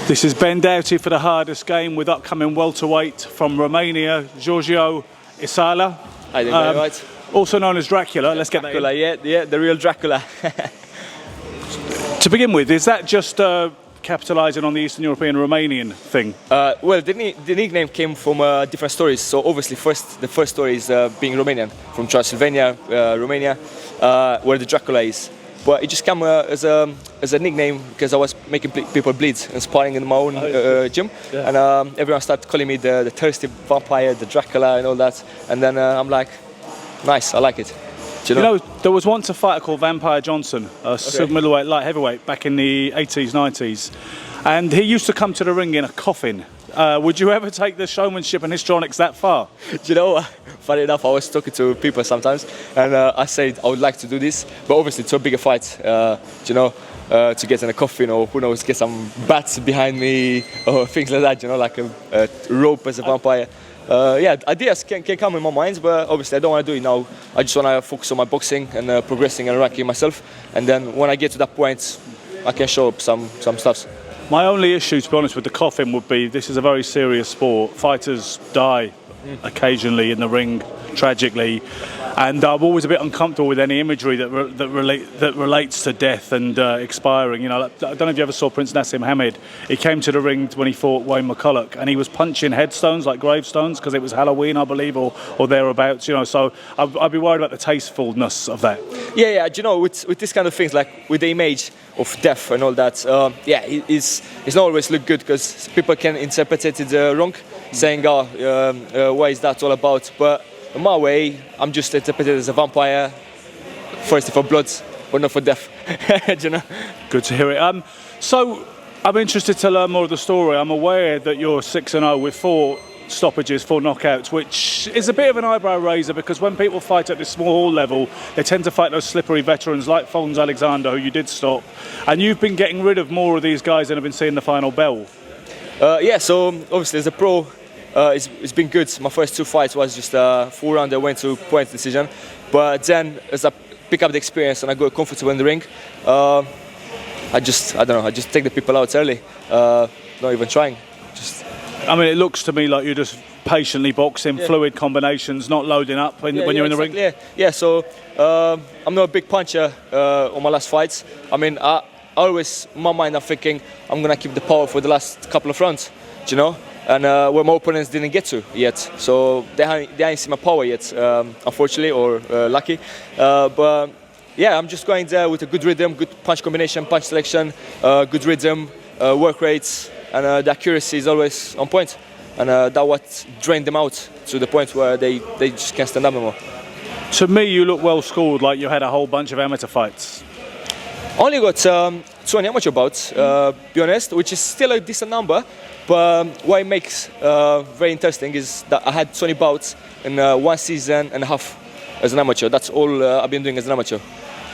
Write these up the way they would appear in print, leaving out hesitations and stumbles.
This is Ben Doughty for the hardest game with upcoming welterweight from Romania, Giorgio Isalia. Hi there, right? Also known as Dracula. Let's get Dracula, that in. yeah, the real Dracula. To begin with, is that just capitalising on the Eastern European Romanian thing? Well, the nickname came from different stories. So obviously, the first story is being Romanian, from Transylvania, Romania, where the Dracula is. But it just came as a nickname because I was making people bleed and sparring in my own gym, yeah. And everyone started calling me the thirsty vampire, the Dracula, and all that. And then I'm like, nice, I like it. You know, there was once a fighter called Vampire Johnson, a super middleweight, light heavyweight, back in the 80s, 90s, and he used to come to the ring in a coffin. Would you ever take the showmanship and histrionics that far? You know, funny enough, I was talking to people sometimes, and I said I would like to do this, but obviously to a bigger fight, you know, to get in a coffin, or who knows, get some bats behind me or things like that, you know, like a rope as a vampire. Yeah, ideas can come in my mind, but obviously I don't want to do it now. I just want to focus on my boxing and progressing and ranking myself, and then when I get to that point, I can show up some stuff. My only issue, to be honest, with the coffin would be this is a very serious sport. Fighters die occasionally in the ring, tragically, and I'm always a bit uncomfortable with any imagery that relates to death and expiring. You know, I don't know if you ever saw Prince Nassim Hamed. He came to the ring when he fought Wayne McCulloch, and he was punching headstones like gravestones because it was Halloween, I believe, or thereabouts. You know, so I'd be worried about the tastefulness of that. Yeah. You know, with this kind of things, like with the image of death and all that, yeah, it's not always look good because people can interpret it wrong, saying, what is that all about? But in my way, I'm just interpreted as a vampire, thirsty for blood, but not for death. You know? Good to hear it. So I'm interested to learn more of the story. I'm aware that you're 6-0 with 4 stoppages, 4 knockouts, which is a bit of an eyebrow raiser because when people fight at this small level, they tend to fight those slippery veterans like Fons Alexander, who you did stop. And you've been getting rid of more of these guys than have been seeing the final bell. Yeah, so obviously as a pro, it's been good. My first 2 fights was just 4-round, I went to point decision. But then as I pick up the experience and I go comfortable in the ring, I don't know, I just take the people out early, not even trying. I mean, it looks to me like you're just patiently boxing, fluid combinations, not loading up when you're in the ring. Yeah. So I'm not a big puncher on my last fights. I mean, I always, in my mind, I'm thinking I'm gonna keep the power for the last couple of rounds, you know. And where my opponents didn't get to yet, so they haven't seen my power yet, unfortunately, or lucky. But yeah, I'm just going there with a good rhythm, good punch combination, punch selection, good rhythm, work rates. And the accuracy is always on point, and that what drained them out to the point where they just can't stand up anymore. To me, you look well schooled, like you had a whole bunch of amateur fights. Only got 20 amateur bouts, be honest, which is still a decent number. But what it makes very interesting is that I had 20 bouts in 1 season and a half as an amateur. That's all I've been doing as an amateur.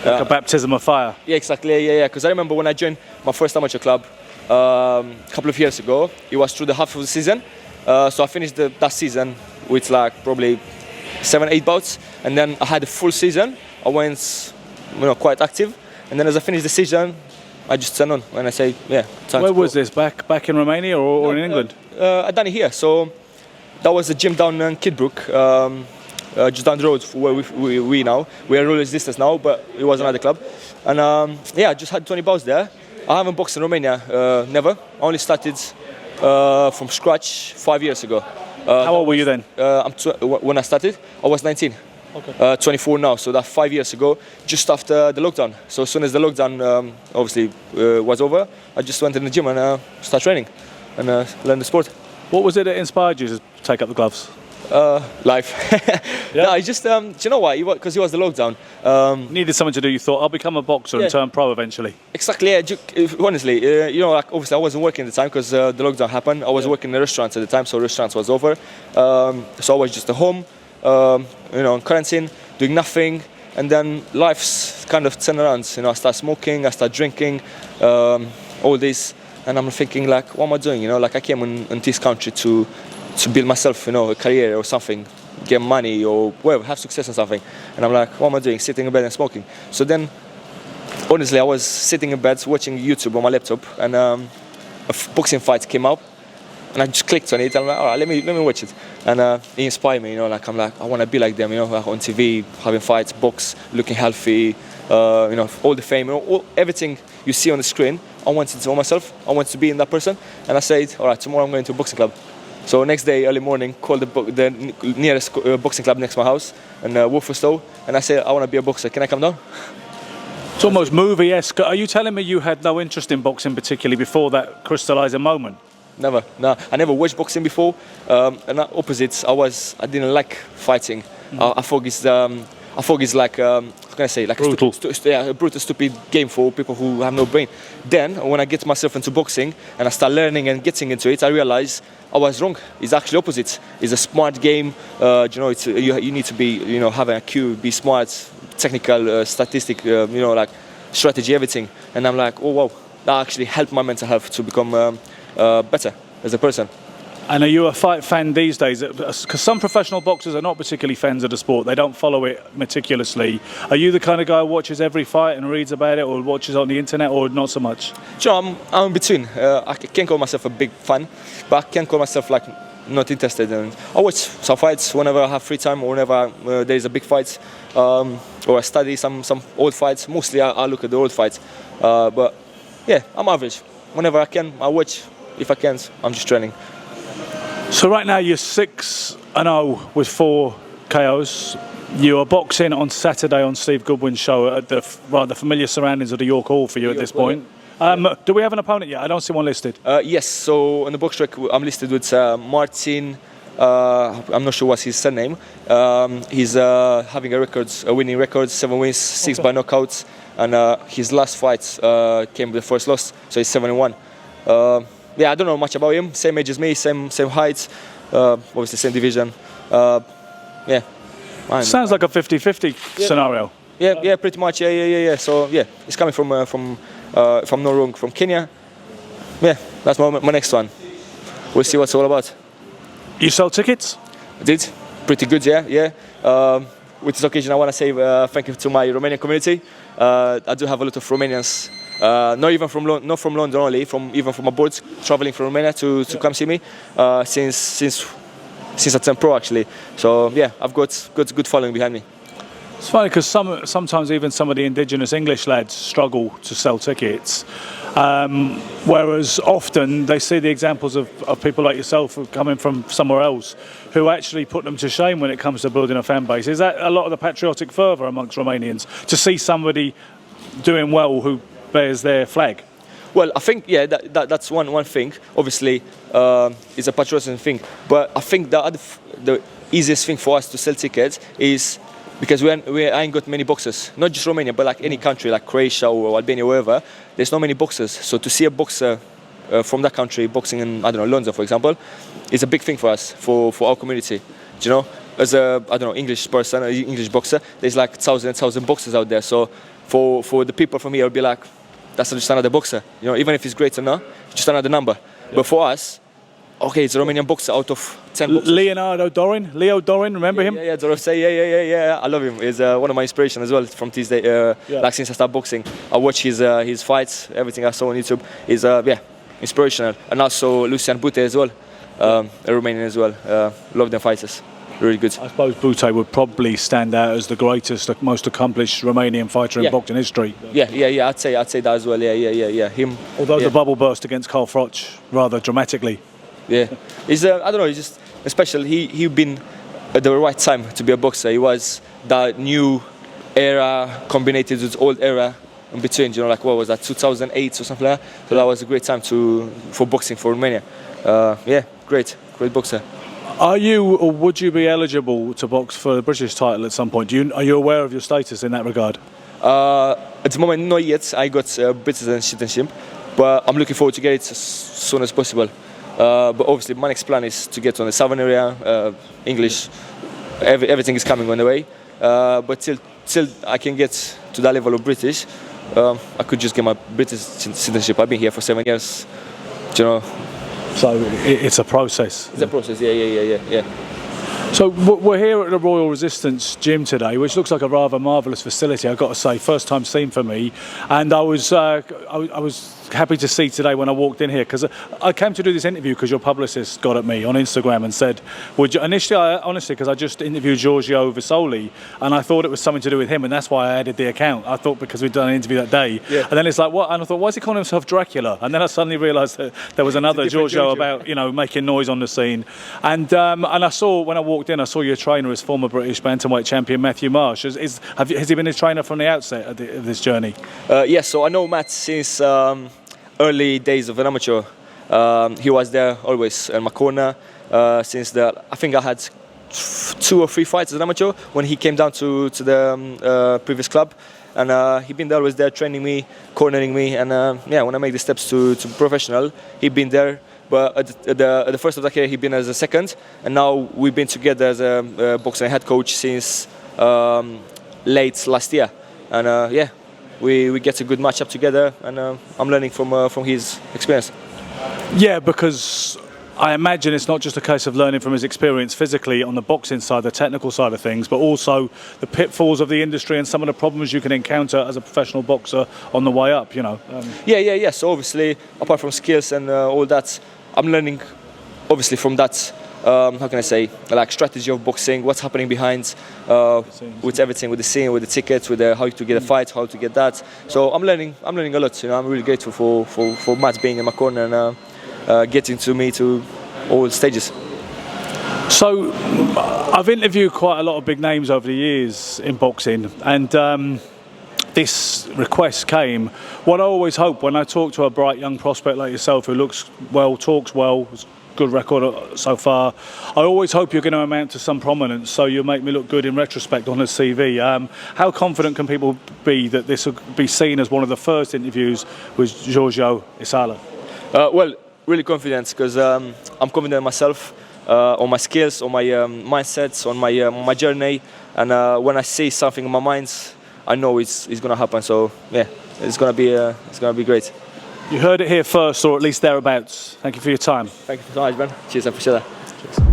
Like a baptism of fire. Yeah, exactly. Yeah. Because I remember when I joined my first amateur club. A couple of years ago, it was through the half of the season, so I finished that season with like probably 7-8 bouts, and then I had a full season. I went, quite active, and then as I finished the season, I just turned on and I say, yeah. Where was this? Back in Romania or in England? I done it here. So that was a gym down in Kidbrooke, just down the road where we now. We are rulers distance now, but it was another club, and I just had 20 bouts there. I haven't boxed in Romania, never. I only started from scratch 5 years ago. How old were you then? When I started, I was 19. Okay. 24 now, so that's 5 years ago, just after the lockdown. So as soon as the lockdown obviously was over, I just went in the gym and started training and learned the sport. What was it that inspired you to take up the gloves? Life. Yeah. No, I just, do you know why? Because it was the lockdown. Needed something to do. You thought, I'll become a boxer and turn pro eventually. Exactly. Yeah. Honestly, like obviously I wasn't working at the time because the lockdown happened. I was working in the restaurants at the time, so restaurants was over. So I was just at home, in quarantine, doing nothing, and then life's kind of turned around. I start smoking, I start drinking, all this, and I'm thinking like, what am I doing? Like I came in this country to build myself, a career or something, get money or whatever, have success or something. And I'm like, what am I doing? Sitting in bed and smoking. So then, honestly, I was sitting in bed watching YouTube on my laptop, and boxing fight came up, and I just clicked on it. I'm like, all right, let me watch it, and it inspired me. You know, like I'm like, I want to be like them. You know, like on TV, having fights, box, looking healthy. You know, all the fame, you know, everything you see on the screen. I wanted to know myself. I wanted to be in that person, and I said, all right, tomorrow I'm going to a boxing club. So next day, early morning, called the nearest boxing club next to my house, and Wolferstow, and I said, I want to be a boxer. Can I come down? It's almost movie-esque. Are you telling me you had no interest in boxing particularly before that crystallising moment? Never. No, I never watched boxing before. And opposites, I didn't like fighting. I thought it's like, how can I say, like brutal. A brutal, stupid game for people who have no brain. Then, when I get myself into boxing and I start learning and getting into it, I realized I was wrong. It's actually opposite. It's a smart game. You know, you need to be, you know, have an IQ, be smart, technical, statistic, you know, like strategy, everything. And I'm like, oh wow, that actually helped my mental health to become better as a person. And are you a fight fan these days? Because some professional boxers are not particularly fans of the sport. They don't follow it meticulously. Are you the kind of guy who watches every fight and reads about it, or watches on the internet, or not so much? Sure, I'm in between. I can't call myself a big fan, but I can call myself like not interested. And I watch some fights whenever I have free time, or whenever there is a big fight, or I study some old fights. Mostly I look at the old fights. But yeah, I'm average. Whenever I can, I watch. If I can't, I'm just training. So right now you're 6-0 with 4 KOs. You are boxing on Saturday on Steve Goodwin's show at the familiar surroundings of the York Hall for you at this point. Do we have an opponent yet? I don't see one listed. Yes, so on the box track I'm listed with Martin. I'm not sure what's his surname. He's having a winning record, 7 wins, 6 by knockouts, and his last fight came with the first loss, so he's 7-1. Yeah, I don't know much about him. Same age as me, same height, obviously same division. Yeah. Sounds like a 50-50 scenario. Yeah, pretty much. Yeah. So yeah, he's coming from if I'm not wrong, from Kenya. Yeah, that's my next one. We'll see what it's all about. You sell tickets? I did. Pretty good, yeah. With this occasion, I want to say thank you to my Romanian community. I do have a lot of Romanians. Not from London only, even from abroad, traveling from Romania to come see me since I turned pro actually. So yeah, I've got good following behind me. It's funny because sometimes even some of the indigenous English lads struggle to sell tickets, whereas often they see the examples of people like yourself who coming from somewhere else who actually put them to shame when it comes to building a fan base. Is that a lot of the patriotic fervour amongst Romanians to see somebody doing well who bears their flag? Well, I think that's one thing. Obviously, it's a patriotism thing, but I think the easiest thing for us to sell tickets is because we ain't got many boxers, not just Romania, but like any country, like Croatia or Albania, wherever. There's not many boxers, so to see a boxer from that country boxing in, I don't know, London, for example, is a big thing for us, for our community. Do you know, as a English person, an English boxer, there's like thousand boxers out there. So for the people from here, it'll be like, that's just another boxer. You know, even if he's great or not, it's just another number. Yeah. But for us, okay, it's a Romanian boxer out of 10 boxers. Leo Dorin, remember him? Yeah, yeah. I love him. He's one of my inspirations as well from this day. Like since I started boxing, I watch his fights, everything I saw on YouTube is inspirational. And also Lucian Bute as well, a Romanian as well. Love them fighters. Really good. I suppose Bute would probably stand out as the greatest, most accomplished Romanian fighter in boxing history. Yeah. I'd say that as well. Yeah. Him. Although the bubble burst against Carl Froch rather dramatically. Yeah, he's I don't know. He's just special. He been at the right time to be a boxer. He was that new era combined with old era in between. You know, like what was that, 2008 or something like that. So that was a great time for boxing for Romania. Great boxer. Are you or would you be eligible to box for the British title at some point? Are you aware of your status in that regard? At the moment, not yet. I got British citizenship, but I'm looking forward to get it as soon as possible. But obviously, my next plan is to get on the southern area, English. Everything is coming on the way. But till I can get to that level of British, I could just get my British citizenship. I've been here for 7 years. Do you know? So it's a process. It's a process, yeah. So we're here at the Royal Resistance Gym today, which looks like a rather marvellous facility, I've got to say. First time seen for me, and I was happy to see today when I walked in here, because I came to do this interview because your publicist got at me on Instagram and said, would you, initially, honestly, because I just interviewed Giorgio Isalia and I thought it was something to do with him, and that's why I added the account. I thought because we'd done an interview that day. Yeah. And then it's like, what? And I thought, why is he calling himself Dracula? And then I suddenly realised that there was another Giorgio about, you know, making noise on the scene. And I saw, when I walked in, I saw your trainer is former British bantamweight champion Matthew Marsh. Has he been a trainer from the outset of this journey? Yes, so I know Matt since early days of an amateur. He was there always in my corner since I think I had 2 or 3 fights as an amateur when he came down to the previous club, and he'd been there, always there training me, cornering me, and when I make the steps to professional, he'd been there. But at the first of the career, he'd been as a second, and now we've been together as a boxing head coach since late last year, and we get a good match up together, and I'm learning from his experience. Yeah, because I imagine it's not just a case of learning from his experience physically on the boxing side, the technical side of things, but also the pitfalls of the industry and some of the problems you can encounter as a professional boxer on the way up, you know. Yeah. So obviously, apart from skills and all that, I'm learning obviously from that. How can I say, like strategy of boxing, what's happening behind, with everything, with the scene, with the tickets, with how to get a fight, how to get that. So I'm learning a lot. You know, I'm really grateful for Matt being in my corner and getting to me to all stages. So I've interviewed quite a lot of big names over the years in boxing, and this request came. What I always hope when I talk to a bright young prospect like yourself who looks well, talks well, good record so far, I always hope you're going to amount to some prominence, so you'll make me look good in retrospect on the CV. How confident can people be that this will be seen as one of the first interviews with Giorgio Isalia? Well, really confident, because I'm confident in myself, on my skills, on my mindsets, on my journey, and when I see something in my mind, I know it's going to happen. So yeah, it's going to be great. You heard it here first, or at least thereabouts. Thank you for your time. Thank you so much, man. Cheers, I appreciate that. Cheers.